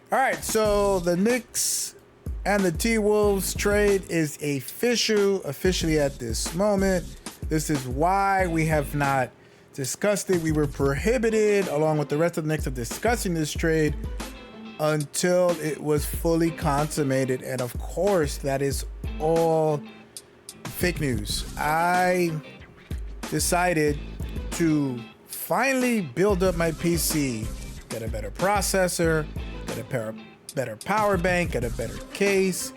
All right, so the Knicks and the T-Wolves trade is officially at this moment. This is why we have not discussed it. We were prohibited, along with the rest of the Knicks, of discussing this trade until it was fully consummated. And of course, that is all fake news. I decided to finally build up my PC, get a better processor, get a better power bank, get a better case.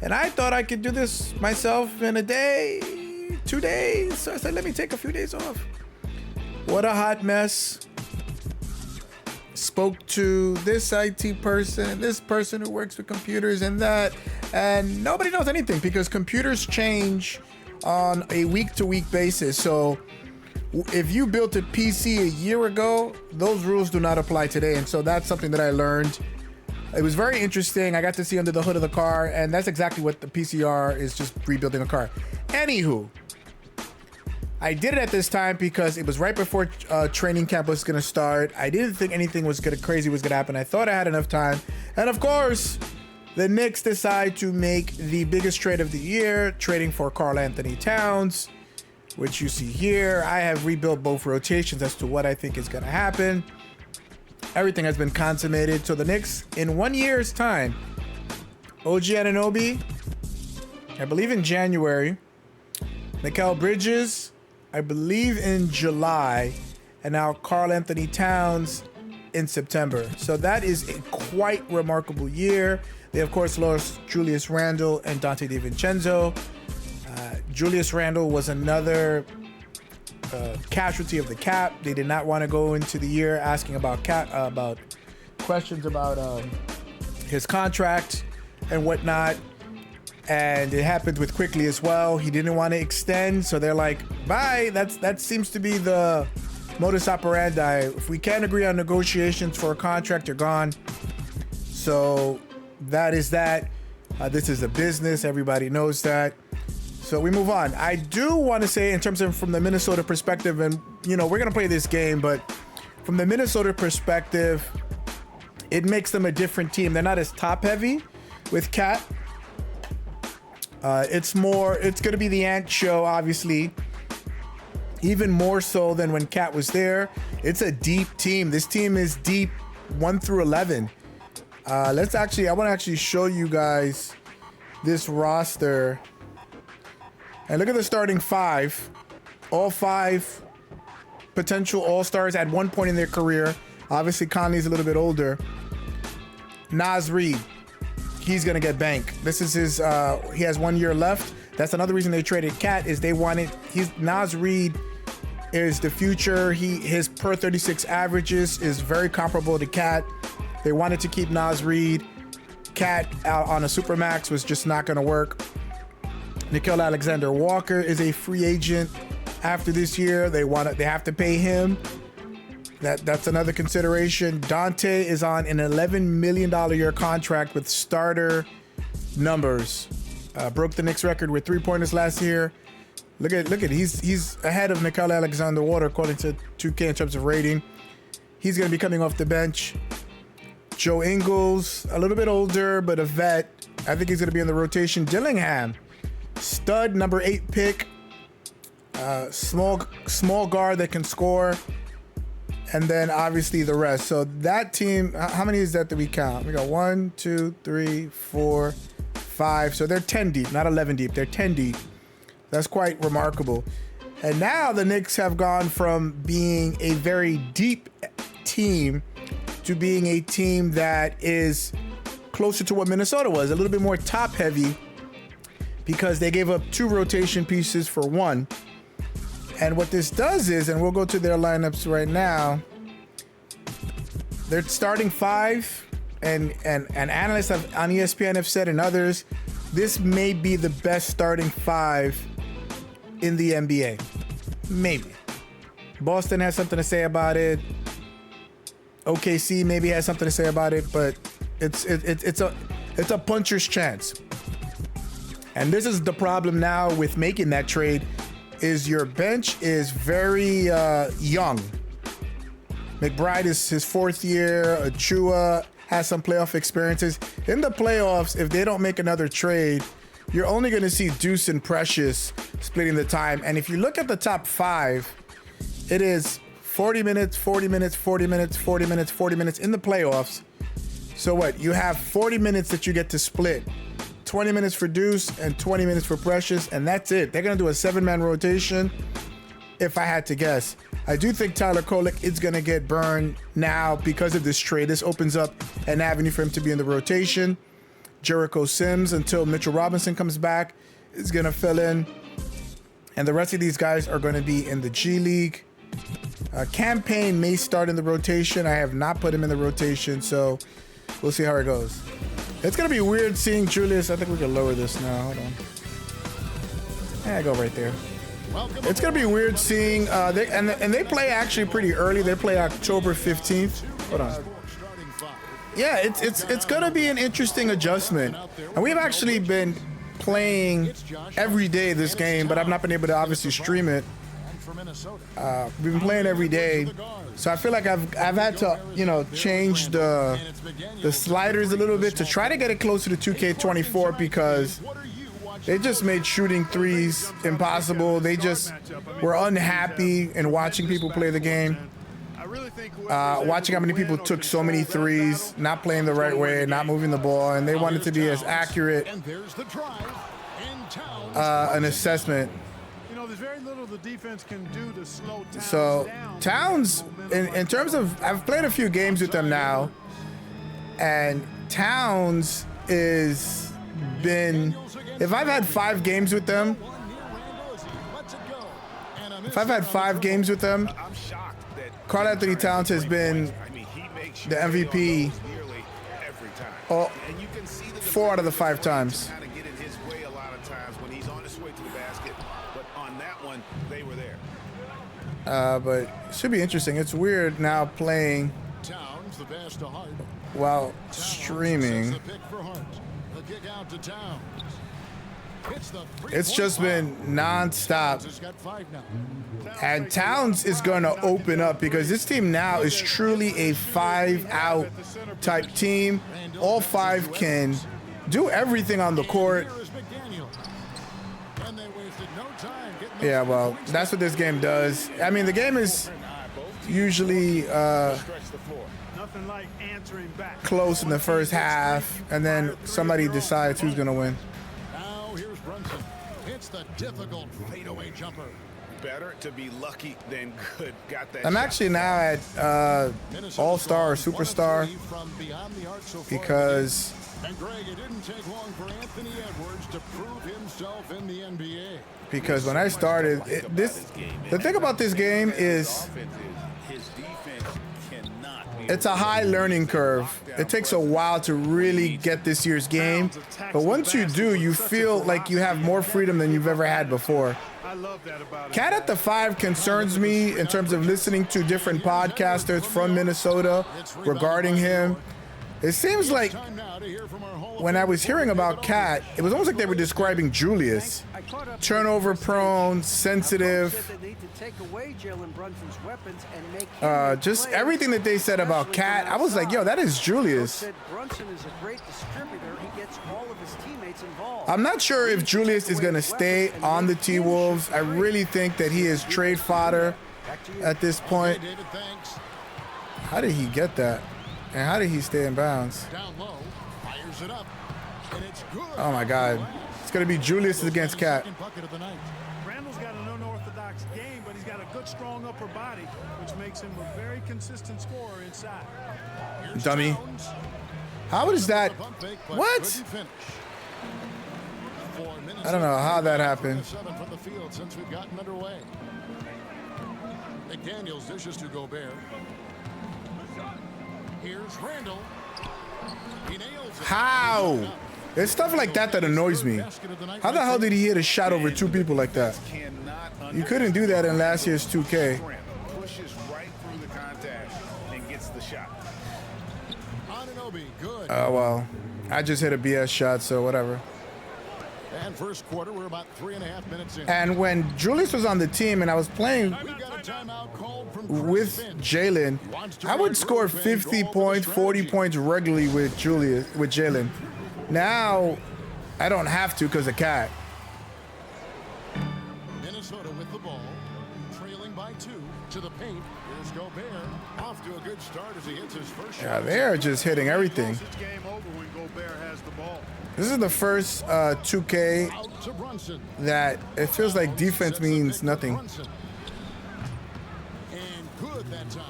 And I thought I could do this myself in a day, 2 days. So I said, let me take a few days off. What a hot mess. Spoke to this IT person, this person who works with computers and that, and nobody knows anything because computers change on a week-to-week basis. So if you built a PC a year ago, those rules do not apply today. And so that's something that I learned. It was very interesting. I got to see under the hood of the car, and that's exactly what the PCR is, just rebuilding a car. Anywho, I did it at this time because it was right before training camp was going to start. I didn't think anything crazy was going to happen. I thought I had enough time. And of course, the Knicks decide to make the biggest trade of the year, trading for Karl-Anthony Towns, which you see here. I have rebuilt both rotations as to what I think is going to happen. Everything has been consummated. So the Knicks, in 1 year's time, OG Anunoby, I believe in January, Mikal Bridges, I believe in July, and now Karl-Anthony Towns in September. So that is a quite remarkable year. They, of course, lost Julius Randle and Dante DiVincenzo. Julius Randle was another casualty of the cap. They did not want to go into the year asking about questions about his contract and whatnot. And it happened with Quickly as well. He didn't want to extend, so they're like, bye. That seems to be the modus operandi. If we can't agree on negotiations for a contract, you're gone. So that is that. This is a business. Everybody knows that. So we move on. I do want to say, in terms of from the Minnesota perspective, and we're going to play this game, but from the Minnesota perspective, it makes them a different team. They're not as top heavy with Kat. It's going to be the Ant show, obviously, even more so than when Kat was there. It's a deep team. This team is deep 1 through 11. I want to actually show you guys this roster. And look at the starting five. All five potential all-stars at one point in their career. Obviously, Conley's a little bit older. Naz Reid. He's going to get banked. This is his, he has 1 year left. That's another reason they traded Kat, is they wanted, Naz Reid is the future. His per 36 averages is very comparable to Kat. They wanted to keep Naz Reid. Kat out on a Supermax was just not going to work. Nickeil Alexander-Walker is a free agent after this year. They have to pay him. That's another consideration. Dante is on an $11 million a year contract with starter numbers. Broke the Knicks record with 3-pointers last year. Look at he's ahead of Nickeil Alexander-Walker according to 2K in terms of rating. He's going to be coming off the bench. Joe Ingles, a little bit older, but a vet. I think he's going to be in the rotation. Dillingham, stud, number 8 pick. Small guard that can score. And then obviously the rest. So that team, how many is that we count? We got 1, 2, 3, 4, 5. So they're 10 deep, not 11 deep. They're 10 deep. That's quite remarkable. And now the Knicks have gone from being a very deep team to being a team that is closer to what Minnesota was, a little bit more top heavy, because they gave up 2 rotation pieces for 1. And what this does is, and we'll go to their lineups right now, their starting 5, and analysts on ESPN have said, and others, this may be the best starting 5 in the NBA. Maybe. Boston has something to say about it. OKC maybe has something to say about it, but it's a puncher's chance. And this is the problem now with making that trade, is your bench is very young. McBride is his 4th year. Achua has some playoff experiences. In the playoffs, if they don't make another trade, you're only going to see Deuce and Precious splitting the time. And if you look at the top 5, it is 40 minutes, 40 minutes, 40 minutes, 40 minutes, 40 minutes in the playoffs. So what? You have 40 minutes that you get to split. 20 minutes for Deuce and 20 minutes for Precious, and that's it. They're going to do a 7-man rotation, if I had to guess. I do think Tyler Kolek is going to get burned now because of this trade. This opens up an avenue for him to be in the rotation. Jericho Sims, until Mitchell Robinson comes back, is going to fill in. And the rest of these guys are going to be in the G League. Campaign may start in the rotation. I have not put him in the rotation, so we'll see how it goes. It's going to be weird seeing Julius. I think we can lower this now. Hold on. Yeah, go right there. It's going to be weird seeing, they play actually pretty early. They play October 15th. Hold on. Yeah, it's going to be an interesting adjustment. And we've actually been playing every day this game, but I've not been able to obviously stream it. We've been playing every day, so I feel like I've had to, you know, change the sliders a little bit to try to get it closer to 2K24 because they just made shooting threes impossible. They just were unhappy in watching people play the game. Watching how many people took so many threes, not playing the right way, not moving the ball, and they wanted to be as accurate an assessment. There's very little the defense can do to slow Towns so down. Towns, in terms of, I've played a few games with them now, and Towns is been, if I've had 5 games with them, Karl Anthony Towns has been the MVP 4 out of the 5 times. But it should be interesting. It's weird now playing while streaming. It's just been non-stop. And Towns is going to open up because this team now is truly a 5-out type team. All 5 can do everything on the court. Yeah, well, that's what this game does. I mean, the game is usually close in the first half, and then somebody decides who's going to win. Now here's Brunson. It's the difficult fadeaway jumper. Better to be lucky than good. Got that. I'm actually now at All-Star or Superstar because and Greg, it didn't take long for Anthony Edwards to prove himself in the NBA. Because when I started, the thing about this game is it's a high learning curve. It takes a while to really get this year's game, but once you do, you feel like you have more freedom than you've ever had before. Kat at the 5 concerns me in terms of listening to different podcasters from Minnesota regarding him. It seems like when I was hearing about Kat, it was almost like they were describing Julius. Turnover prone, sensitive. Just everything that they said about Kat, I was like, yo, that is Julius. I'm not sure if Julius is going to stay on the T-Wolves. I really think that he is trade fodder at this point. How did he get that? And how did he stay in bounds? Oh my God. It's going to be Julius against Kat. Randall's got an unorthodox game, but he's got a good, strong upper body, which makes him a very consistent scorer inside. Dummy. How is that? What? I don't know how that happened. McDaniels dishes to Gobert. Here's Randall. He nails it. How? It's stuff like that that annoys me. How the hell did he hit a shot over 2 people like that? You couldn't do that in last year's 2K. Pushes right through the contact and gets the shot. Oh, well. I just hit a BS shot, so whatever. And first quarter, we're about 3.5 minutes in. And when Julius was on the team and I was playing We got a timeout called from with Chris Finch. Jalen, I would score 50 points, 40 points regularly with Jalen. Now, I don't have to because of Kat. Minnesota with the ball, trailing by 2 to the paint. Here's Gobert, off to a good start as he hits his first Yeah, shot. they're just hitting everything. It's game over when Gobert has the ball. This is the first 2K Out to Brunson. that it feels like defense means nothing. Brunson. And good that time.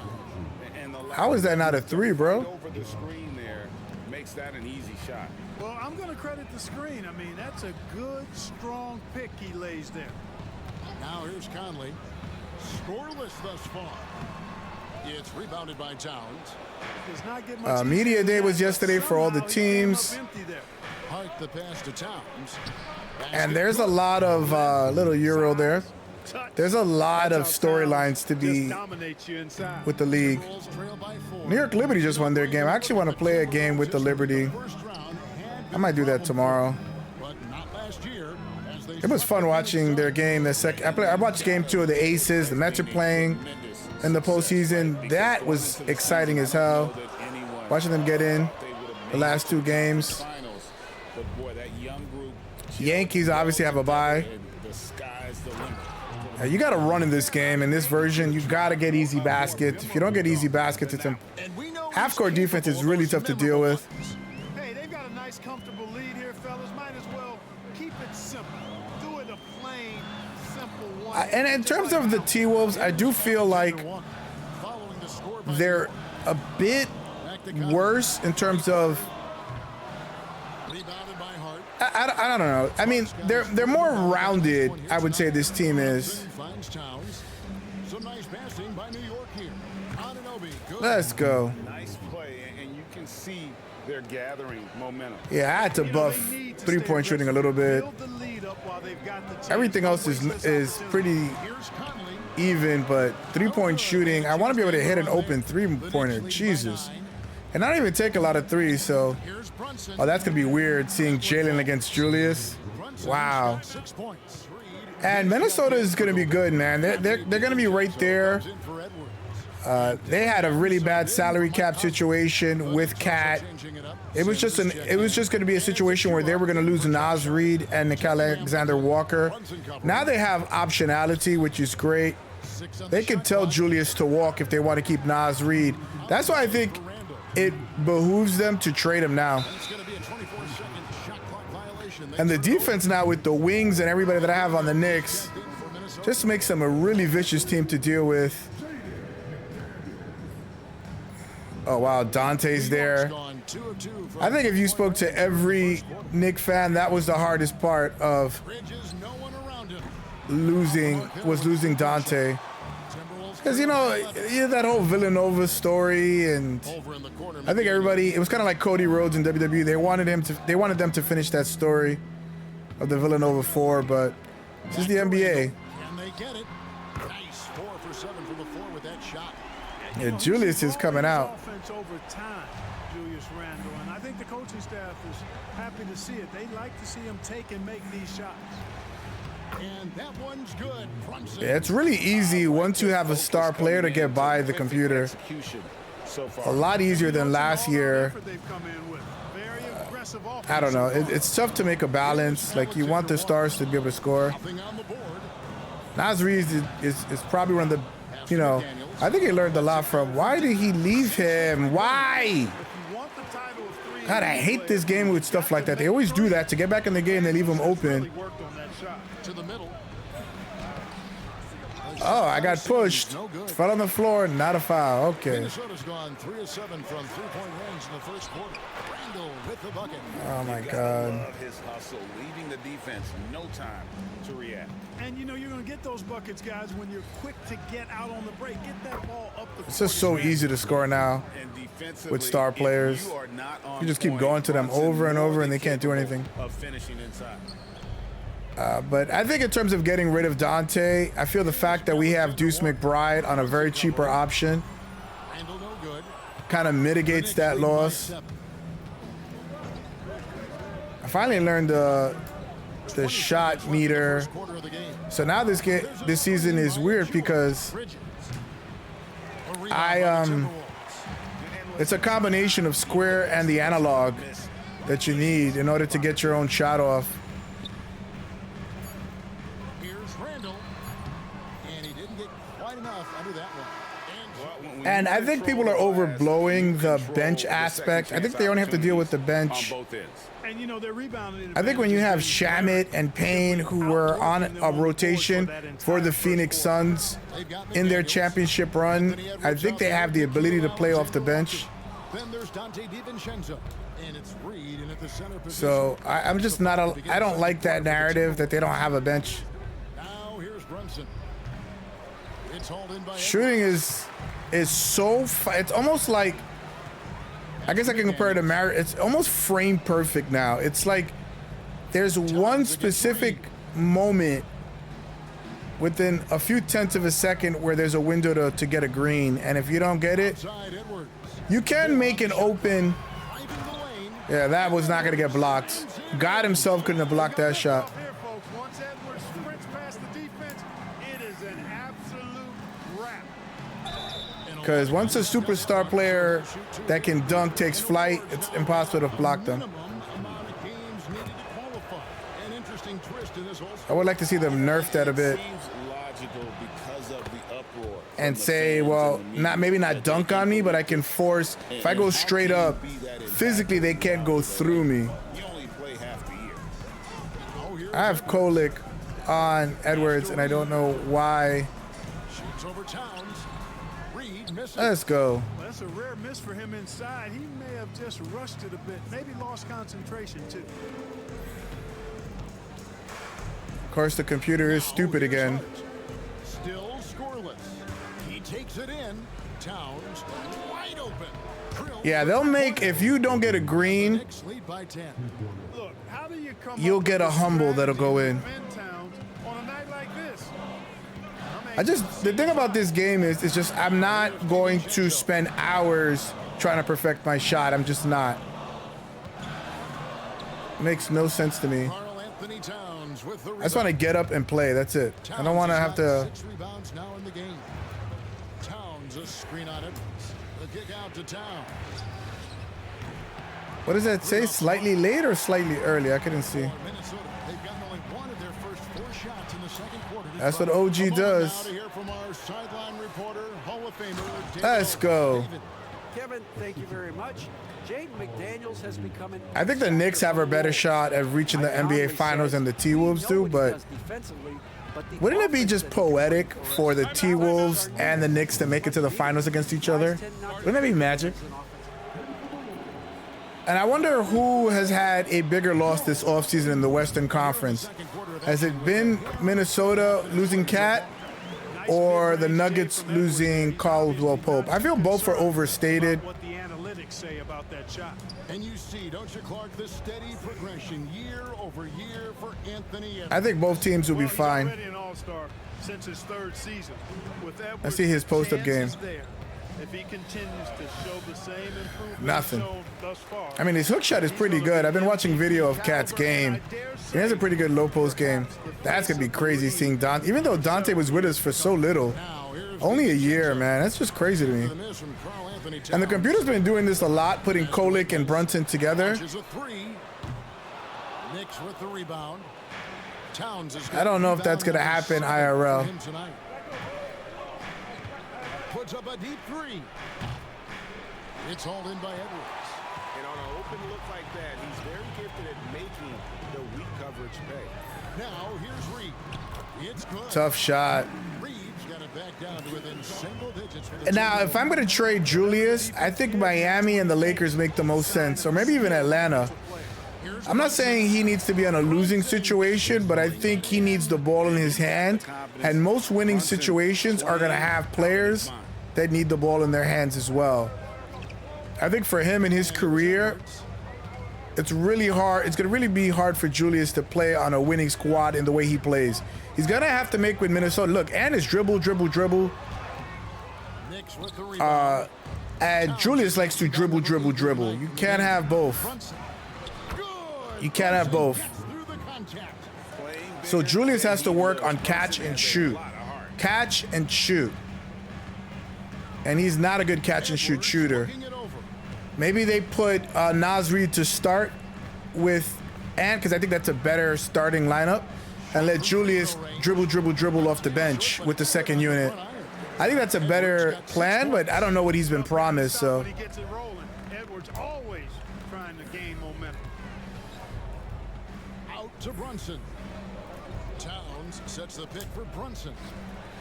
And the How is that not a 3, bro? over the screen there makes that an easy shot. Well, I'm going to credit the screen. I mean, that's a good, strong pick he lays there. Now here's Conley. Scoreless thus far. It's rebounded by Towns. Does not get much Media easier day than was that, but yesterday for all the somehow he came up teams. empty there. Hart the pass to Towns. And there's a lot of little Euro there. There's a lot of storylines to be with the league. New York Liberty just won their game. I actually want to play a game with the Liberty. I might do that tomorrow. It was fun watching their game. I watched game 2 of the Aces. The Mets are playing in the postseason. That was exciting as hell. Watching them get in the last 2 games. But boy, that young group, Yankees obviously have a bye. the sky's the limit. You got to run in this game. In this version, you got to get easy baskets. If you don't get easy baskets, it's half-court defense is really tough to deal with. Hey, they've got a nice, comfortable lead here, fellas. Might as well keep it simple. Do it a plain, simple one. And in terms of the T-Wolves, I do feel like they're a bit worse in terms of I don't know. I mean, they're more rounded, I would say this team is. Let's go. Nice play, and you can see they're gathering momentum. Yeah, I had to buff three-point shooting a little bit. Everything else is pretty even, but three-point shooting, I want to be able to hit an open three-pointer. Jesus. And I don't even take a lot of threes, so that's gonna be weird seeing Jalen against Julius. Wow. And Minnesota is gonna be good, man. They're gonna be right there. They had a really bad salary cap situation with Kat. It was just gonna be a situation where they were gonna lose Naz Reid and Nickeil Alexander-Walker. Now they have optionality, which is great. They can tell Julius to walk if they want to keep Naz Reid. That's why I think it behooves them to trade him now. And the defense now with the wings and everybody that I have on the Knicks just makes them a really vicious team to deal with. Oh, wow, Dante's there. I think if you spoke to every Knicks fan, that was the hardest part of losing Dante. Because, you know, that whole Villanova story, and I think everybody, it was kind of like Cody Rhodes in WWE. They wanted them to finish that story of the Villanova 4, but this is the NBA. And they get it. Nice 4 for 7 from the floor with that shot. Yeah, Julius is coming out. Offense over time, Julius Randle, and I think the coaching staff is happy to see it. They like to see him take and make these shots. And that one's good. Brunson. Yeah, it's really easy once you have a star player to get by the computer. Execution so A far. lot easier than last year. I don't know. It's tough to make a balance. Like, you want the stars to be able to score. Nothing on the board. Naz Reid is probably one of the, you know, I think he learned a lot from. Why did he leave him? Why? God, I hate this game with stuff like that. They always do that to get back in the game. They leave him open. To the middle. Oh, I got pushed. Fell on the floor. Not a foul. Okay. Minnesota's gone 3 of 7 from 3-point range in the first quarter. Randle with the bucket. Oh my You gotta God. love his hustle, leaving the defense no time to react. And you know you're going to get those buckets, guys, when you're quick to get out on the break. Get that ball up the court. It's just so easy to score now. And defensively, With star if players, you are not on you just keep point, going to them Brunson over and more over, and than they can't do capable anything. Of finishing inside. But I think in terms of getting rid of Dante, I feel the fact that we have Deuce McBride on a very cheaper option Randle no good. kind of mitigates that loss. I finally learned the shot meter. So now this season is weird because it's a combination of square and the analog that you need in order to get your own shot off. And I think people are overblowing the bench aspect. I think they only have to deal with the bench. And you know, they're rebounding. I think when you have Shamit and Payne, who were on a rotation for the Phoenix Suns in their championship run, I think they have the ability to play off the bench. So I'm just not I don't like that narrative that they don't have a bench. Shooting is so it's almost like, I guess I can compare it to Mario. It's almost frame perfect now. It's like there's one specific moment within a few tenths of a second where there's a window to get a green, and if you don't get it, you can make an open. Yeah, that was not gonna get blocked. God himself couldn't have blocked that shot. Because once a superstar player that can dunk takes flight, it's impossible to block them. I would like to see them nerf that a bit and say, well, maybe not dunk on me, but I can force. If I go straight up, physically they can't go through me. I have Kolik on Edwards, and I don't know why. Let's go. Well, that's a rare miss for him inside. He may have just rushed it a bit, maybe lost concentration too. Of course, the computer is stupid again. Still scoreless. He takes it in. Towns wide open. Yeah, they'll make, if you don't get a green, Look, how do you come you'll get a humble that'll go in. On a night like this? The thing about this game is, it's just, I'm not going to spend hours trying to perfect my shot. I'm just not. Makes no sense to me. I just want to get up and play. That's it. I don't want to have to. 6 rebounds now in the game. Towns a screen on it. The kick out to Towns. What does that say? Slightly late or slightly early? I couldn't see. That's what OG does. Let's go. Kevin, thank you very much. Jaden McDaniels has become an I think the Knicks have a better shot at reaching the NBA Finals than the T-Wolves do, but wouldn't it be just poetic for the T-Wolves and the Knicks to make it to the finals against each other? Wouldn't that be magic? And I wonder who has had a bigger loss this offseason in the Western Conference. Has it been Minnesota losing Kat or the Nuggets losing Caldwell Pope? I feel both are overstated. What the analytics say about that shot. And you see, don't you, Clark, the steady progression year over year for Anthony. I think both teams will be fine. He's already an all-star since his 3rd season. With Edwards, I see his post-up game. If he continues to show the same improvement Nothing. thus far. I mean, his hook shot is pretty good. I've been watching video of Kat's game. He has a pretty good low post game. That's gonna be crazy seeing Dante. Even though Dante was with us for so little, only a year, man. That's just crazy to me. And the computer's been doing this a lot, putting Kolik and Brunson together. I don't know if that's gonna happen IRL. Puts up a deep 3. It's hauled in by Edwards. And on an open look like that, he's very gifted at making the weak coverage pay. Now here's Reed. It's good. Tough shot. Reed's got it back down to within single digits. And now, if I'm going to trade Julius, I think Miami and the Lakers make the most sense, or maybe even Atlanta. I'm not saying he needs to be in a losing situation, but I think he needs the ball in his hand. And most winning situations are going to have players that need the ball in their hands as well. I think for him in his career, it's really hard. It's going to really be hard for Julius to play on a winning squad in the way he plays. He's going to have to make with Minnesota. Look, and his dribble. And Julius likes to dribble. You can't have both. You can't have both. So Julius has to work on catch and shoot. Catch and shoot. And he's not a good catch and shoot shooter. Maybe they put Naz Reid to start with Ant, because I think that's a better starting lineup, and let Julius dribble off the bench with the second unit. I think that's a better plan, but I don't know what he's been promised, so. He gets it rolling. Edwards always trying to gain momentum. Out to Brunson. Towns sets the pick for Brunson.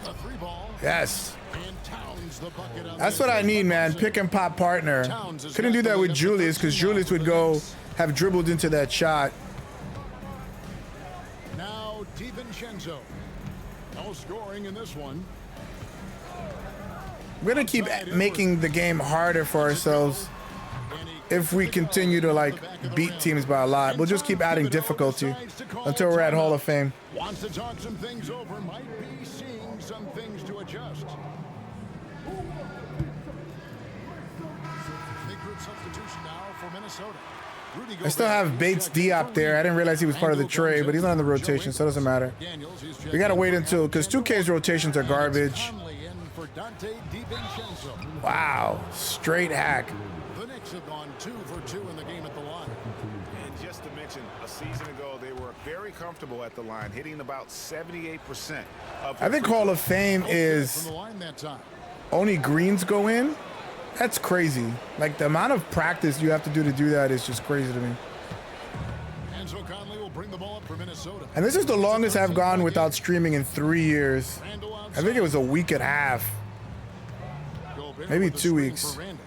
A 3-ball. Yes. And Towns the bucket on That's the what I assist need, for man. Brunson. Pick and pop partner. Couldn't do that with Julius, because Julius would go have dribbled into that shot. Now DiVincenzo. No scoring in this one. We're gonna keep making the game harder for ourselves if we continue to like beat teams by a lot. We'll just keep adding difficulty until we're at Hall of Fame. Wants to talk some things over. Might be seeing some things to adjust. Big group substitution now for Minnesota. I still have Bates Diop there. I didn't realize he was part of the trade, but he's not in the rotation, so it doesn't matter. We gotta wait until, because 2K's rotations are garbage. Wow, straight hack. The Knicks have gone 2 for 2 in the game at the line. And just to mention, a season ago, they were very comfortable at the line, hitting about 78% of I think Hall of Fame is From the line that time. only greens go in. That's crazy. Like, the amount of practice you have to do that is just crazy to me. Enzo Conley will bring the ball up for Minnesota. And this is the longest I've gone without streaming in 3 years. I think it was a week and a half. Gobert Maybe with the 2 screen weeks. for Randall.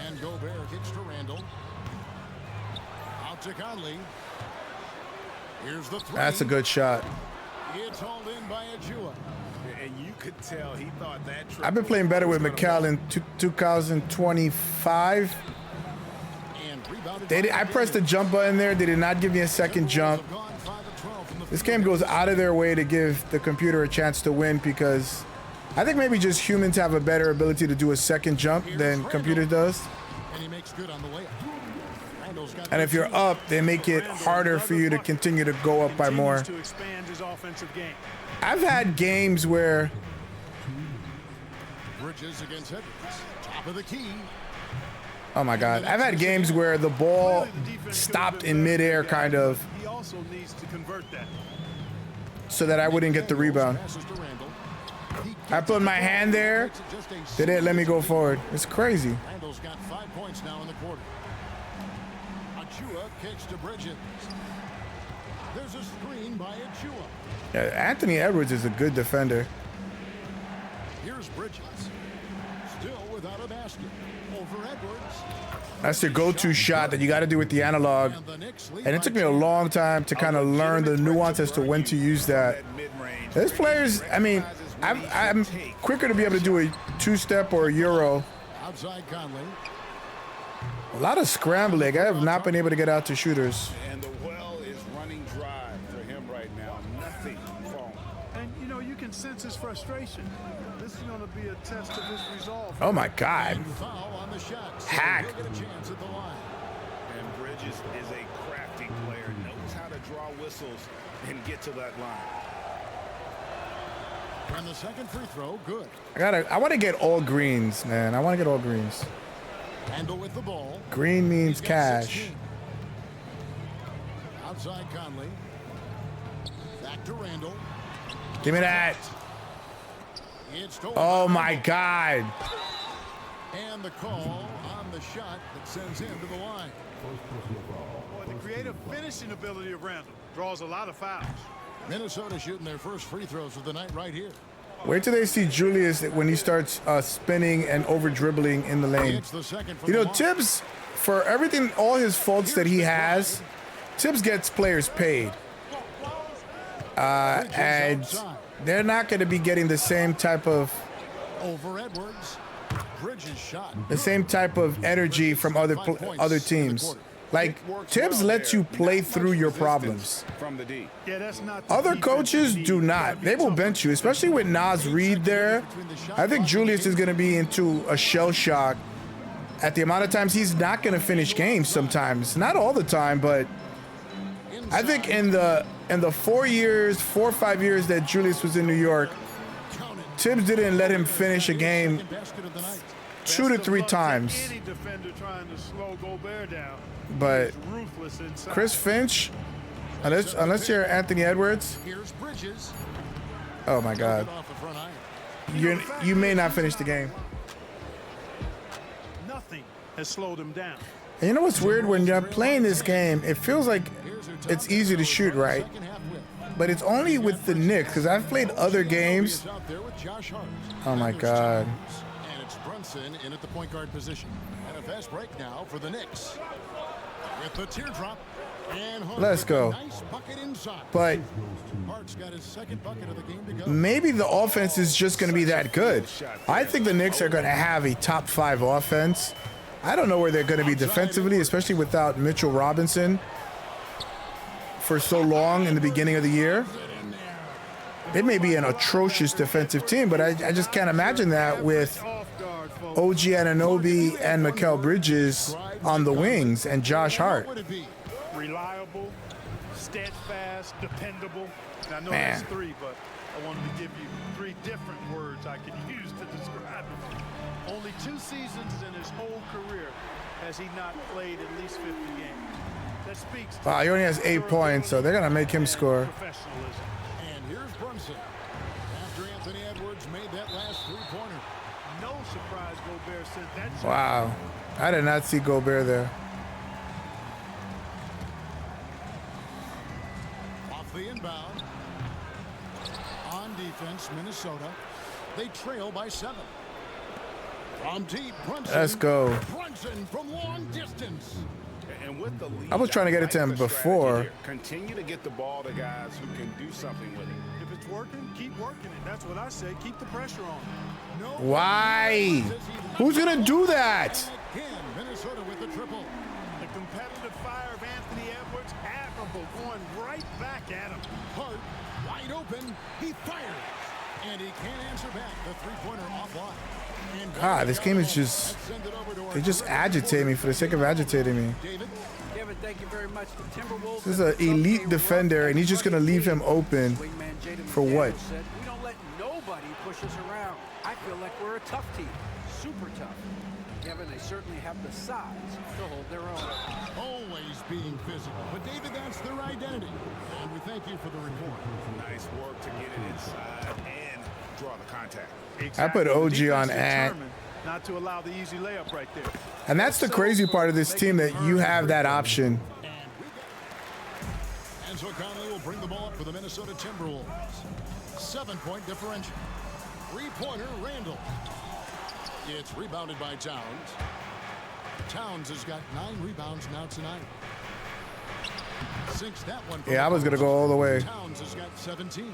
And Gobert kicks to Randall. Out to Conley. Here's the three. That's a good shot. It's hauled in by Ajua. And you could tell he thought that. I've been playing better with McCall in 2025. And rebounded They did, I pressed the jump button there. They did not give me a second jump. have gone 5 of 12 from the This game goes out of their way to give the computer a chance to win, because I think maybe just humans have a better ability to do a second jump than computer does. And he makes good on the layup. Randall's got And if you're up, they make it harder for you to continue to go up by more. To expand his offensive game. I've had games where Bridges against Edwards. Top of the key. oh my God, I've had games where the ball stopped in midair kind of, He also needs to convert that. so that I wouldn't get the rebound. Passes to Randall. He I put my hand there, gets it just a they didn't let me go forward. It's crazy. Randall's got 5 points now in the quarter. Achua kicks to Bridges. There's a screen by Achua. Yeah, Anthony Edwards is a good defender. Here's Bridges. Still without a basket. Over Edwards. That's your go-to shot that you got to do with the analog. And the Knicks lead And it by took me a 2. long time to kind of learn the nuance as to when to use that. There's players, I mean, I'm quicker to be able to do a two-step or a Euro. Outside Conley. A lot of scrambling. I have not been able to get out to shooters. And the well is running dry for him right now. Nothing falling. And, you know, you can sense his frustration. This is going to be a test of his resolve. Oh my God. And foul on the shot. So Hack. he'll get a chance at the line. And Bridges is a crafty player, knows how to draw whistles and get to that line. And the second free throw, good. I want to get all greens, man. I want to get all greens. Randall with the ball. Green means He's got cash. 16. Outside Conley. Back to Randall. Give me that. It's stolen Oh by my Randall. God. And the call on the shot that sends him to the line. Boy, the creative finishing ability of Randall draws a lot of fouls. Minnesota shooting their first free throws of the night right here. Wait till they see Julius when he starts spinning and over dribbling in the lane. It's the second from You know, the line. Tibbs, for everything, all his faults that he has, Tibbs gets players paid. And outside. they're not going to be getting the same type of Over Edwards. Bridges shot. the same type of energy from other teams. Like, Tibbs lets you play through your problems. From the D. Yeah, that's not the Other defense coaches you need. do You not. gotta be They will tough. bench you, especially with Naz Reid there. I think Julius is going to be into a shell shock at the amount of times he's not going to finish games sometimes. Not all the time, but I think in the in the 4 or 5 years that Julius was in New York, Tibbs didn't let him finish a game 2 to 3 times. Any defender trying to slow Gobert down. But He's ruthless inside. Chris Finch, unless you're Anthony Edwards, Here's Bridges. oh my God, Off the front iron. you may not finish the game. Nothing has slowed him down. And you know what's weird? When you're playing this game, it feels like it's easy to shoot, right? Second half win. But it's only with the Knicks, because I've played other games. Is out there with Josh Hart. Oh my There's God. Jones. And it's Brunson in at the point guard position. And a fast break now for the Knicks. With the teardrop. And Hart Let's with go. a nice bucket inside. But Hart's got his second bucket of the game to go. maybe the offense is just going to be that good. I think the Knicks are going to have a top 5 offense. I don't know where they're going to be defensively, especially without Mitchell Robinson for so long in the beginning of the year. It may be an atrocious defensive team, but I just can't imagine that with Off guard, folks. OG Anunoby and Mikal Bridges on the wings and Josh Hart. What would it be? Reliable, steadfast, dependable. And I know Man. that's 3, but I wanted to give you 3 different words I could use to describe him. Only 2 seasons in his whole career has he not played at least 50 games. That speaks to Wow, he only has 8 points, so they're going to make him score. professionalism. And here's Brunson. After Anthony Edwards made that last three-pointer. No surprise Gobert sent that shot. Wow. I did not see Gobert there. Off the inbound. On defense, Minnesota. They trail by 7. From deep, Brunson. Let's go. Brunson from long distance. And with the lead, I was trying to get it to him I like the before. strategy here. Continue to get the ball to guys who can do something with it. If it's working, keep working it. That's what I say. Keep the pressure on. No. Why? Who's going to do that? Again, Minnesota with the triple. The competitive fire of Anthony Edwards, admirable, going right back at him. Hart wide open. He fires. And he can't answer back. The three-pointer offline. God, this game is just, they just agitate me for the sake of agitating me. David. Kevin, thank you very much. The Timberwolves. This is an elite defender, and he's just going to leave him open for what? Said, we don't let nobody push us around. I feel like we're a tough team. Super tough. Kevin, they certainly have the size to hold their own. Always being physical. But David, that's their identity. And we thank you for the report. Nice work to get it inside and draw the contact. I put The OG defense on Ant. determined not to allow the easy layup right there. And that's the crazy part of this team, that you have that option. And so Conley will bring the ball up for the Minnesota Timberwolves. 7-point differential. Three-pointer, Randall. It's rebounded by Towns. Towns has got 9 rebounds now tonight. Sinks that one. Yeah, I was going to go all the way. Towns has got 17.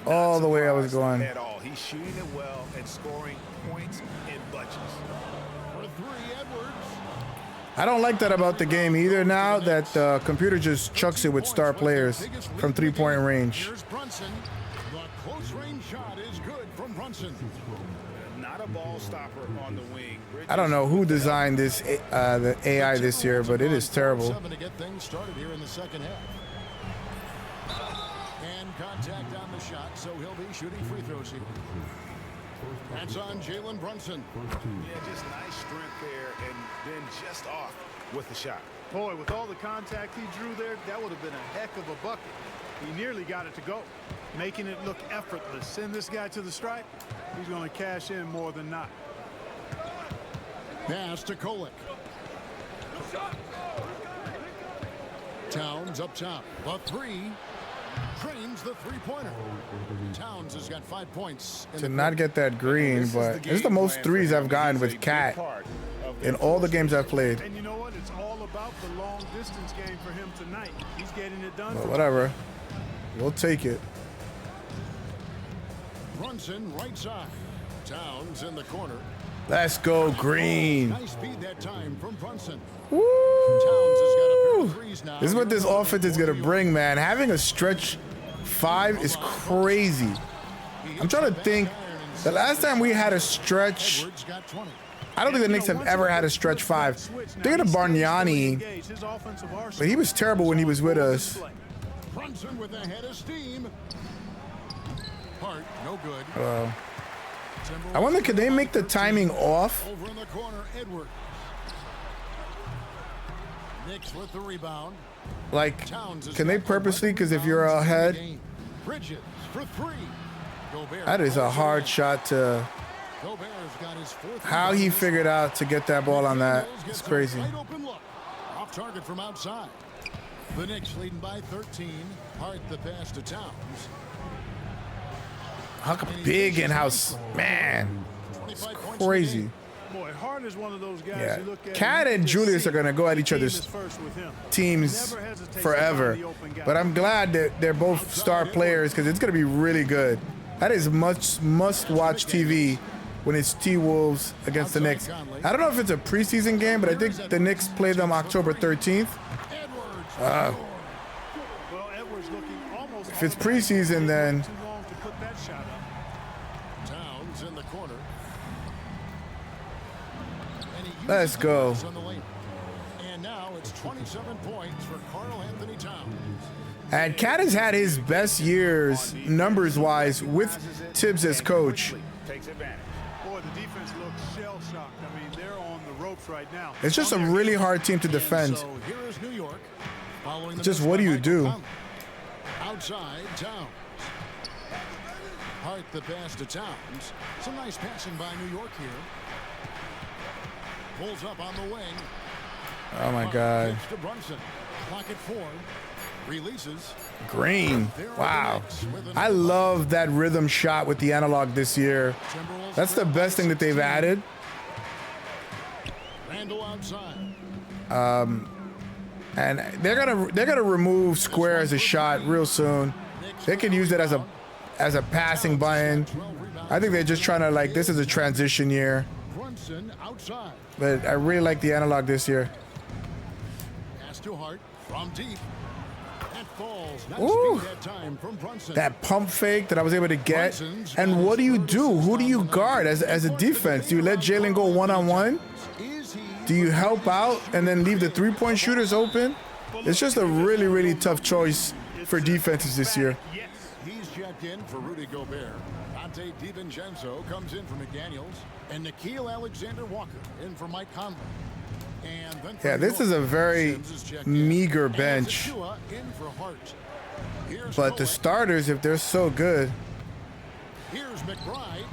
All the way I was going. At all. He's shooting it well and scoring points in bunches. For 3, Edwards. I don't like that about the game either now, that the computer just chucks it with star players from 3-point range. Here's Brunson. The close range shot is good from Brunson. Not a ball stopper on the wing. I don't know who designed this, the AI this year, but it is terrible. 7 to get things started here in the second half. And contact on the shot, so he'll be shooting free throws here. That's on Jalen Brunson. Yeah, just nice strength there and then just off with the shot. Boy, with all the contact he drew there, that would have been a heck of a bucket. He nearly got it to go, making it look effortless. Send this guy to the stripe, he's going to cash in more than not. Pass to Kolek. Towns up top. The 3. Trains the three-pointer. Towns has got 5 points. To not get that green, but this is the most threes I've gotten with Kat in all the games I've played. And you know what? It's all about the long distance game for him tonight. He's getting it done. But whatever. We'll take it. Brunson right side. Towns in the corner. Let's go green. Nice speed that time from Brunson. Woo! Towns has got a pair of threes now. This is what this offense is going to bring, man. Having a stretch 5 is crazy. I'm trying to think. The last time we had a stretch, Edwards got 20. I don't think the Knicks have ever had a stretch 5. Thinking of Bargnani, but he was terrible when he was with us. Brunson with a head of steam. Hart, no good. I wonder, could they make the timing off? Over in the corner, Edwards. Knicks with the rebound. Like, can they purposely? Because if you're ahead, Bridges for three. Gobert that is a hard shot to. Gobert's got his fourth How he rebound. figured out to get that ball on that, Gets it's a crazy. wide open look. Off target from outside. The Knicks leading by 13. Hart the pass to Towns. How big in-house, man, it's crazy. Boy, Hart is one of those guys Yeah, you look at. Kat and Julius are gonna go at each other's teams forever. But I'm glad that they're both star players because it's gonna be really good. That is must-watch TV when it's T-Wolves against the Knicks. I don't know if it's a preseason game, but I think the Knicks play them October 13th. Well, Edwards looking almost If it's preseason, then too long to put that shot up. Towns in the corner. And he uses Let's the go. pass on the lane. And now it's 27 points for Karl Anthony Towns. And Kat has had his best years numbers-wise with Tibbs as coach. Takes advantage. Boy, the defense looks shell-shocked. I mean, they're on the ropes right now. It's just a really hard team to defend. So here is New York. Following the Just miss what by do you Michael do? Conley. Outside, Towns. Hart the pass to Towns. Some nice passing by New York here. Pulls up on the wing. Oh my God. Kicks to Brunson. Clock at 4. Releases. Green. Wow. I love that rhythm shot with the analog this year. Timberwolves That's the best thing that they've added. Randall outside. And they're gonna remove square as a shot real soon. They could use it as a passing button. I think they're just trying to, like, this is a transition year. Brunson outside. But I really like the analog this year. Pass to Hart from deep. That falls. Nice Ooh. feed that time from Brunson. That pump fake that I was able to get. And what do you do? Who do you guard as a defense? Do you let Jalen go one-on-one? Is he? Do you help out and then leave the three-point shooters open? It's just a really, really tough choice for defenses this year. Yes. He's checked in for Rudy Gobert. Dante DiVincenzo comes in for McDaniels. And Nikhil Alexander-Walker in for Mike Conley. And then for Yeah, New this is a York, very Sims is checked in. meager And bench. Achua in for Hart. Here's But the Kolek. starters, if they're so good, Here's McBride.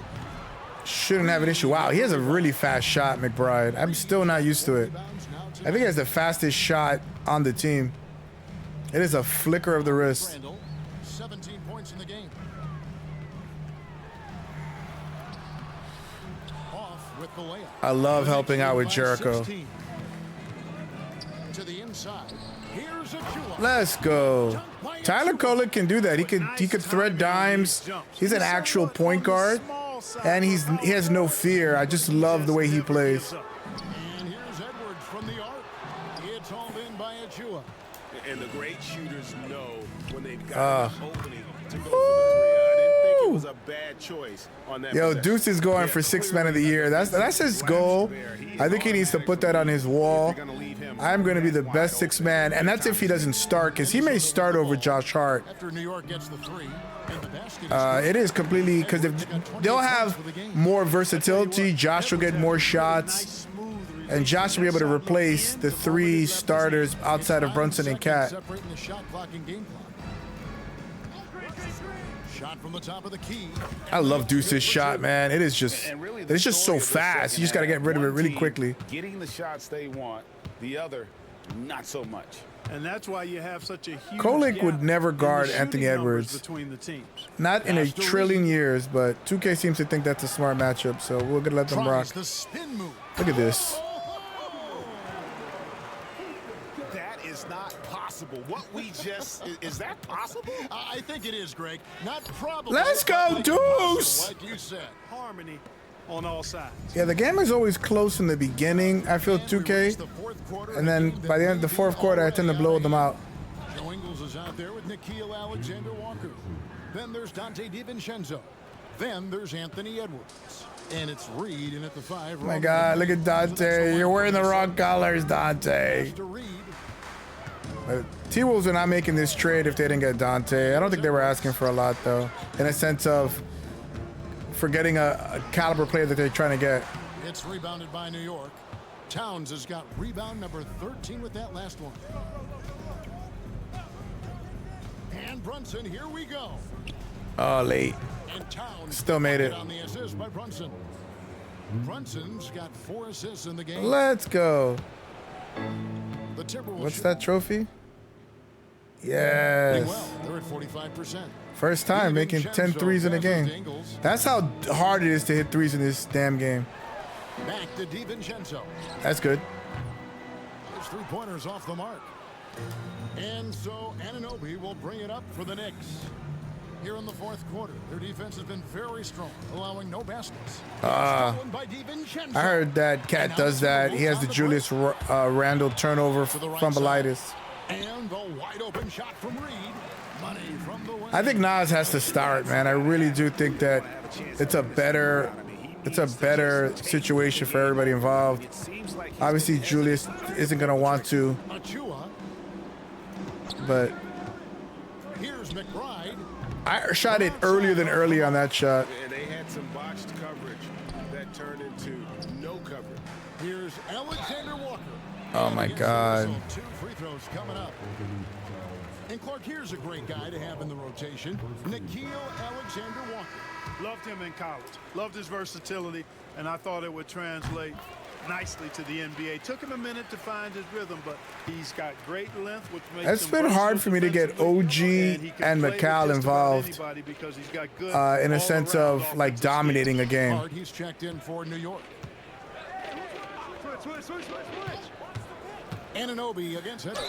shouldn't have an issue. Wow, he has a really fast shot, McBride. I'm still not used to it. Rebounds now to I think he has the fastest shot on the team. It is a flicker of the wrist. Randall. 17 points in the game. Off with the layup. I love The helping Knicks out lead with by Jericho. 16. To the inside. Here's Achua. Let's go. Tyler Kolek can do that. He could thread dimes. He's an actual point guard, and he has no fear. I just love the way he plays. And here's Edwards from the arc. It's hauled in by Achua. And the great shooters know when they've got an opening to go for the three. I didn't think it was a bad choice on that. Yo, possession. Deuce is going Yeah, for sixth man of the clearly year. That's his goal. I think he needs to put that on his wall. I'm going to be the best sixth man, and that's if he doesn't start, because he may start over Josh Hart. After New York gets the three, and the basket is It is completely because they'll have more versatility. Josh will get more shots, and Josh will be able to replace the three starters outside of Brunson and Kat. Separating the shot clock and game clock. Shot from the top of the key. I love Deuce's shot, man. It's just so fast. You just got to get rid of it really quickly. Getting the shots they want, the other, not so much. And that's why you have such a huge Kolek gap would never in the guard shooting Anthony numbers Edwards. between the teams. Not in a trillion years, but 2K seems to think that's a smart matchup, so we're going to let them rock. Tries the spin move. Look at this. That is not possible. What we just, is that possible? I think it is, Greg. Not probably. Let's go, but Deuce! like you said. Harmony on all sides. Yeah, the game is always close in the beginning. I feel 2K, and then by the end of the fourth quarter, I tend to blow them out. Joe Ingles is out there with Nikhil Alexander-Walker. Then there's Dante DiVincenzo. Then there's Anthony Edwards. And it's Reed in at the 5. Oh my God, look at Dante. You're wearing the wrong colors, Dante. To Reed. T-Wolves are not making this trade if they didn't get Dante. I don't think they were asking for a lot, though, in a sense of for getting a caliber player that they're trying to get. It's rebounded by New York. Towns has got rebound number 13 with that last one. And Brunson, here we go. Oh, late. And Towns Still made it. on the assist by Brunson. Brunson's got 4 assists in the game. Let's go. The Timberwolves. What's that trophy? Yes. Well, they're at 45%. First time making 10 threes in a game. That's how hard it is to hit threes in this damn game. Back to DiVincenzo. That's good. His 3-pointers off the mark. And so Anunoby will bring it up for the Knicks. Here in the fourth quarter, their defense has been very strong, allowing no baskets. Stolen by DiVincenzo. I heard that Kat does that. He has the Julius Randle turnover from Belitis. And the wide open shot from Reed. Money from the wing. I think Nas has to start, man. I really do think that it's a better situation for everybody involved. Obviously, Julius isn't going to want to, Achua. but Here's McBride. I shot it earlier than early on that shot. And they had some botched coverage that turned into no coverage. Here's Alexander Walker. Oh, my God. 2 free throws coming up. And Clark, here's a great guy to have in the rotation. Nickeil Alexander Walker. Loved him in college. Loved his versatility, and I thought it would translate nicely to the NBA. Took him a minute to find his rhythm, but he's got great length, which makes It's him been hard for me to get OG and McCall involved in a sense of like dominating a game. He's checked in for New York. Switch. Anunoby against it.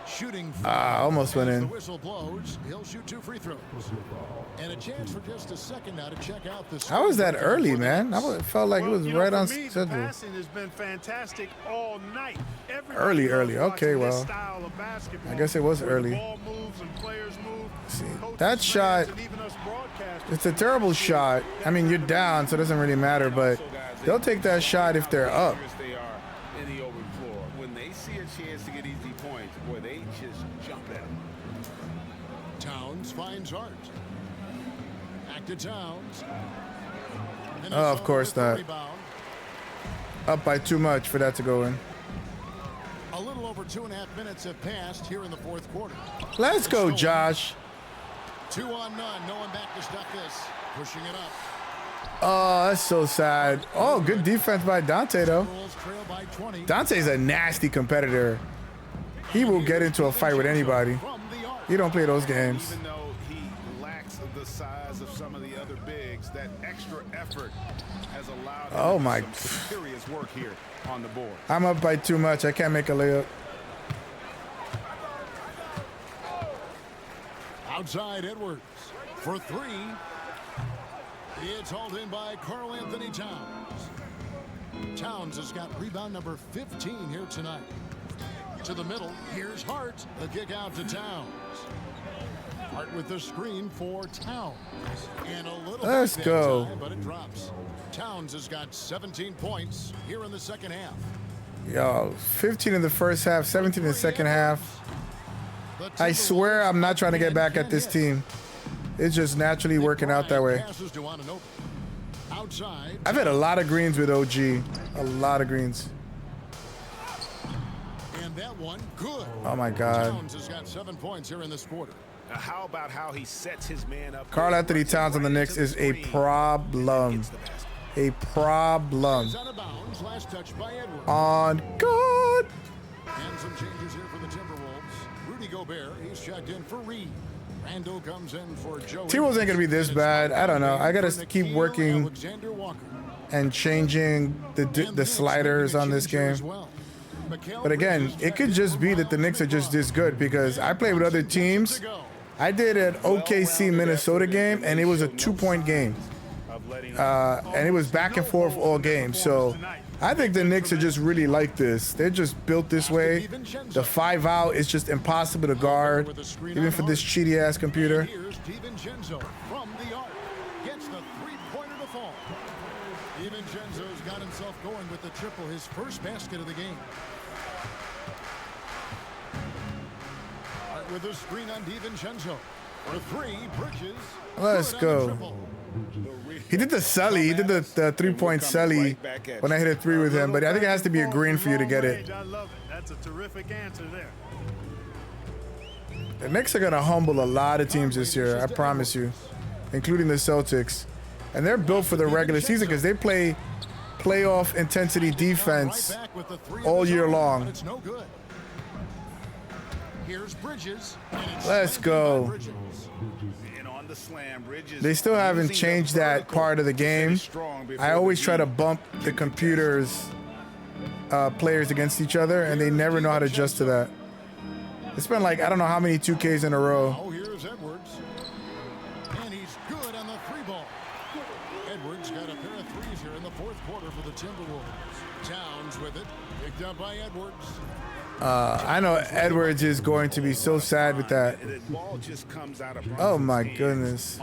Shooting. Almost went in. The whistle blows. He'll shoot 2 free throws. And a chance for just a second now to check out the. How was that early, man? I felt like it was right on schedule. Passing has been fantastic all night. Early. Okay, well, I guess it was early. See, that shot, it's a terrible shot. I mean, you're down, so it doesn't really matter, but they'll take that shot if they're up. They are in the open floor. When they see a chance to get easy points, boy, they just jump at them. Towns finds Hart. Back to Towns. Oh, of course not. Up by too much for that to go in. A little over 2.5 minutes have passed here in the fourth quarter. Let's go, Josh. 2 on none. No one back to stop this. Pushing it up. Oh, that's so sad. Oh, good defense by Dante, though. Timberwolves trail by 20. Dante's a nasty competitor. He will get into a fight with anybody. From the arc. You don't play those games. Even though he lacks the size of some of the other bigs, that extra effort has allowed him Oh, to my. do some serious work here on the board. I'm up by too much. I can't make a layup. Outside Edwards for 3. It's hauled in by Karl Anthony Towns. Towns has got rebound number 15 here tonight. To the middle, here's Hart. The kick out to Towns. Hart with the screen for Towns. And a little Let's bit go. time, but it drops. Towns has got 17 points here in the second half. Yo, 15 in the first half, 17 in the second half. I swear I'm not trying to get back at this team. It's just naturally working out that way. Passes to Anunoby. Outside. I've had a lot of greens with OG. A lot of greens. And that one, good. Oh, my God. Towns has got 7 points here in this quarter. Now, how about how he sets his man up? Karl Anthony Towns on the Knicks is a problem. A problem. He's out of bounds. Last touch by Edwards. On God. And some changes here for the Timberwolves. Rudy Gobert, he's checked in for Reed. Randall comes in for Joey. T-Wolves ain't going to be this bad. I don't know. I got to keep working Alexander Walker. and changing the sliders on this game. But again, it could just be that the Knicks are just this good because I played with other teams. I did an OKC Minnesota game, and it was a 2-point game. And it was back and forth all game. So I think the Knicks are just really like this. They're just built this way. The 5 out is just impossible to guard, even for this cheaty-ass computer. Here's DiVincenzo from the arc. Gets the 3-pointer to fall. DiVincenzo's got himself going with the triple, his first basket of the game. with the screen on DiVincenzo. For three, Bridges. Let's go. He did the Sully. He did the 3-point Sully when I hit a 3 with him, but I think it has to be a green for you to get it. I love it. That's a terrific answer there. The Knicks are going to humble a lot of teams this year, I promise you, including the Celtics. And they're built for the regular season because they play playoff intensity defense all year long. Here's Bridges. Let's go. The slam, They still haven't changed that part of the game. I always try to bump the computer's players against each other, and they never know how to adjust to that. It's been like, I don't know how many 2Ks in a row. Oh, here's Edwards. And he's good on the 3-ball. Edwards got a pair of threes here in the fourth quarter for the Timberwolves. Towns with it. Picked up by Edwards. I know Edwards is going to be so sad with that. Oh my goodness.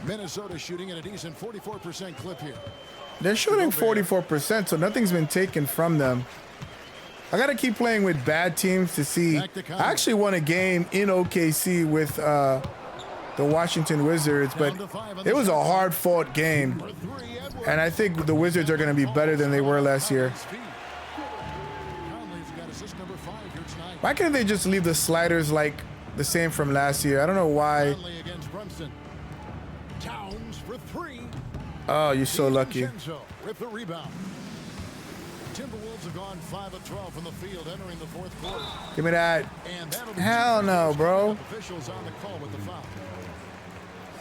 Minnesota shooting at a decent 44% clip here. They're shooting 44%, so nothing's been taken from them. I got to keep playing with bad teams to see. I actually won a game in OKC with the Washington Wizards, but it was a hard-fought game. And I think the Wizards are going to be better than they were last year. Why can't they just leave the sliders like the same from last year? I don't know why. Oh, you're so lucky. With the rebound. Timberwolves have gone 5 of 12 from the field entering the fourth quarter. Give me that. Hell no, bro. Officials on the call with the foul.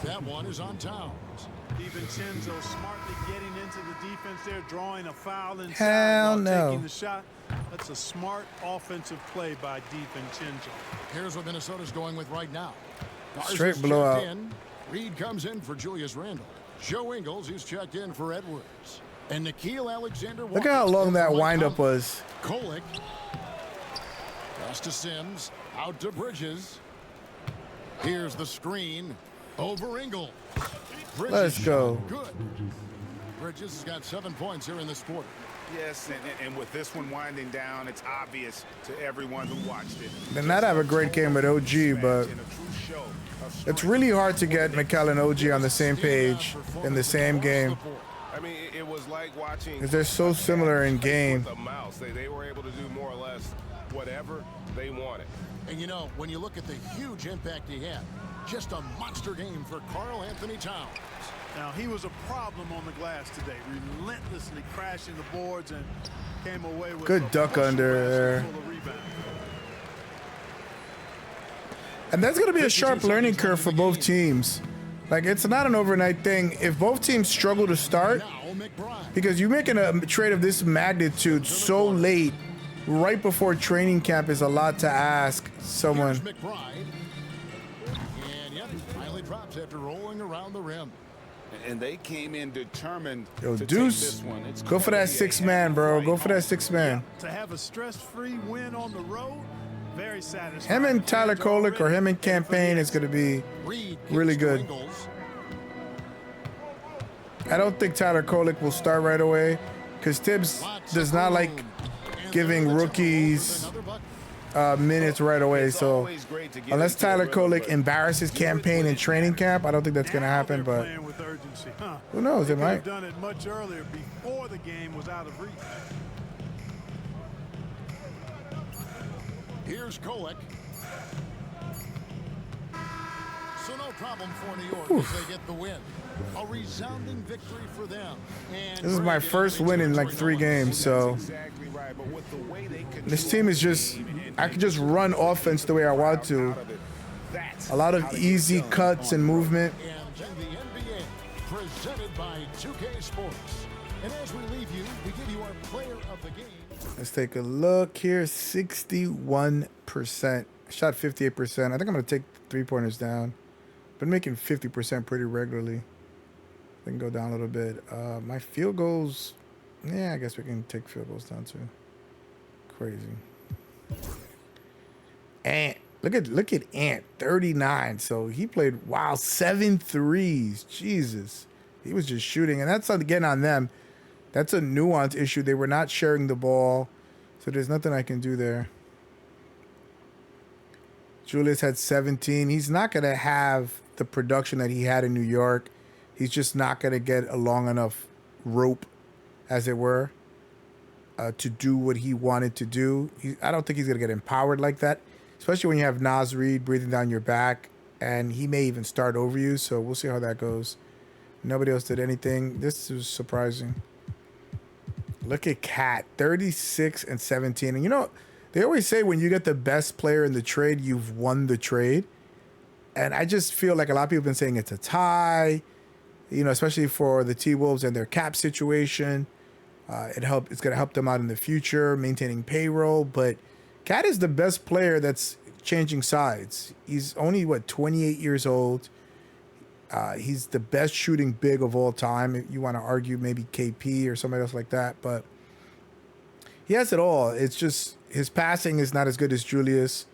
That one is on Towns. DiVincenzo smartly getting into the defense there, drawing a foul inside Hell while no. taking the shot. That's a smart offensive play by DiVincenzo. Here's what Minnesota's going with right now. Straight blowout. Reed comes in for Julius Randle. Joe Ingles, who's checked in for Edwards. And Nickeil Alexander. Look at how long that windup was. Kolek. Pass to Sims. Out to Bridges. Here's the screen. Over Ingles. Bridges. Let's go. Good. Bridges has got 7 points here in this quarter. Yes, and with this one winding down, it's obvious to everyone who watched it. They not have a great game with OG, but it's really hard to get Mikal and OG on the same page in the same game. I mean, it was like watching. Because they're so similar in game. The mouse. They were able to do more or less whatever they wanted. And you know, when you look at the huge impact he had, just a monster game for Karl Anthony Towns. Now, he was a problem on the glass today, relentlessly crashing the boards and came away with good a duck under there. And that's going to be a sharp learning curve for both teams. Like, it's not an overnight thing. If both teams struggle to start, because you're making a trade of this magnitude so late, right before training camp, is a lot to ask someone. And yep, finally drops after rolling around the rim. And they came in determined Yo, to Deuce, take this one. It's go for that 6-man, bro. Go for that 6-man. To have a stress-free win on the road, very satisfying. Him and Tyler Kolek or him and Campaign is going to be really good. I don't think Tyler Kolek will start right away because Tibbs does not like giving rookies minutes right away. So unless Tyler Kolek embarrasses Campaign in training camp, I don't think that's going to happen. But who knows? It might. Done it much earlier before the game was out of reach. Here's Kolek. So no problem for New York as they get the win. A resounding victory for them. And this is my first win in like 3 games, so this team is just, I can just run offense the way I want to. A lot of easy cuts and movement. And then the NBA, presented by 2K Sports. And as we leave you, we give you our player of the game. Let's take a look here. 61%. I shot 58%. I think I'm going to take 3-pointers down. Been making 50% pretty regularly. I can go down a little bit. My field goals, yeah, I guess we can take field goals down too. Crazy. Ant, look at Ant, 39. So he played 7 threes. Jesus, he was just shooting, and that's again on them. That's a nuance issue. They were not sharing the ball, so there's nothing I can do there. Julius had 17. He's not going to have the production that he had in New York. He's just not going to get a long enough rope, as it were, to do what he wanted to do. I don't think he's going to get empowered like that, especially when you have Naz Reid breathing down your back, and he may even start over you, so we'll see how that goes. Nobody else did anything. This is surprising. Look at Kat, 36 and 17. And you know, they always say when you get the best player in the trade, you've won the trade. And I just feel like a lot of people have been saying it's a tie, you know, especially for the T-Wolves and their cap situation. It's going to help them out in the future, maintaining payroll. But Kat is the best player that's changing sides. He's only, 28 years old. He's the best shooting big of all time. If you want to argue maybe KP or somebody else like that. But he has it all. It's just his passing is not as good as Julius.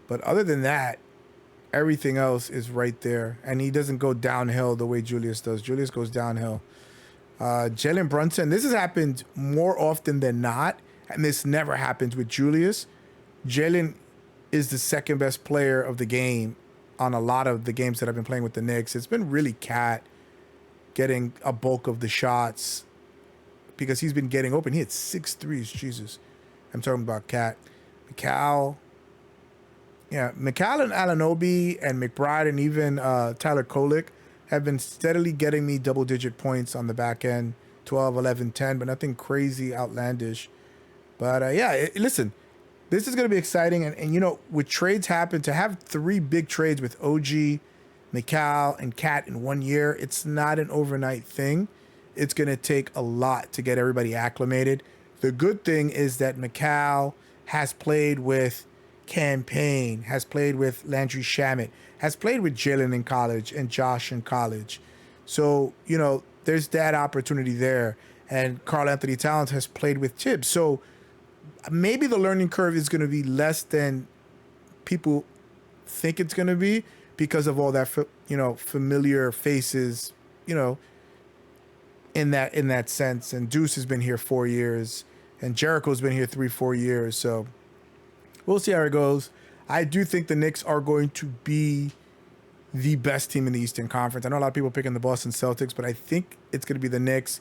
But other than that, everything else is right there. And he doesn't go downhill the way Julius does. Julius goes downhill. Jalen Brunson, this has happened more often than not. And this never happens with Julius. Jalen is the second best player of the game on a lot of the games that I've been playing with the Knicks. It's been really Kat getting a bulk of the shots because he's been getting open. He had 6 threes. Jesus. I'm talking about Kat. Mikal. Yeah, Mikal and Alanobi and McBride and even Tyler Kolek have been steadily getting me double-digit points on the back end, 12, 11, 10, but nothing crazy, outlandish. But, listen, this is going to be exciting. And, you know, with trades happen, to have 3 big trades with OG, Mikal, and Kat in 1 year, it's not an overnight thing. It's going to take a lot to get everybody acclimated. The good thing is that Mikal has played with Campaign, has played with Landry Shamet, has played with Jalen in college and Josh in college. So, you know, there's that opportunity there. And Karl Anthony Towns has played with Tibbs. So maybe the learning curve is going to be less than people think it's going to be because of all that, you know, familiar faces, you know, in that sense. And Deuce has been here 4 years and Jericho's been here 3-4 years. So we'll see how it goes. I do think the Knicks are going to be the best team in the Eastern Conference. I know a lot of people picking the Boston Celtics, but I think it's going to be the Knicks.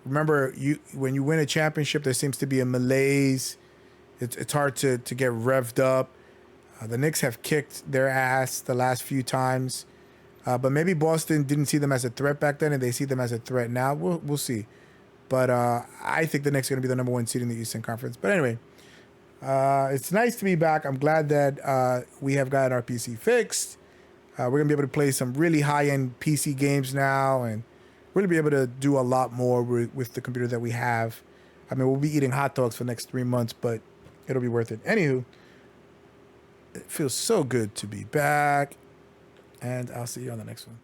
Remember, when you win a championship, there seems to be a malaise. It's hard to get revved up. The Knicks have kicked their ass the last few times. But maybe Boston didn't see them as a threat back then, and they see them as a threat now. We'll see. But I think the Knicks are going to be the number 1 seed in the Eastern Conference. But anyway, it's nice to be back. I'm glad that we have gotten our PC fixed. We're going to be able to play some really high-end PC games now, and we're going to be able to do a lot more with the computer that we have. I mean, we'll be eating hot dogs for the next 3 months, but it'll be worth it. Anywho, it feels so good to be back, and I'll see you on the next one.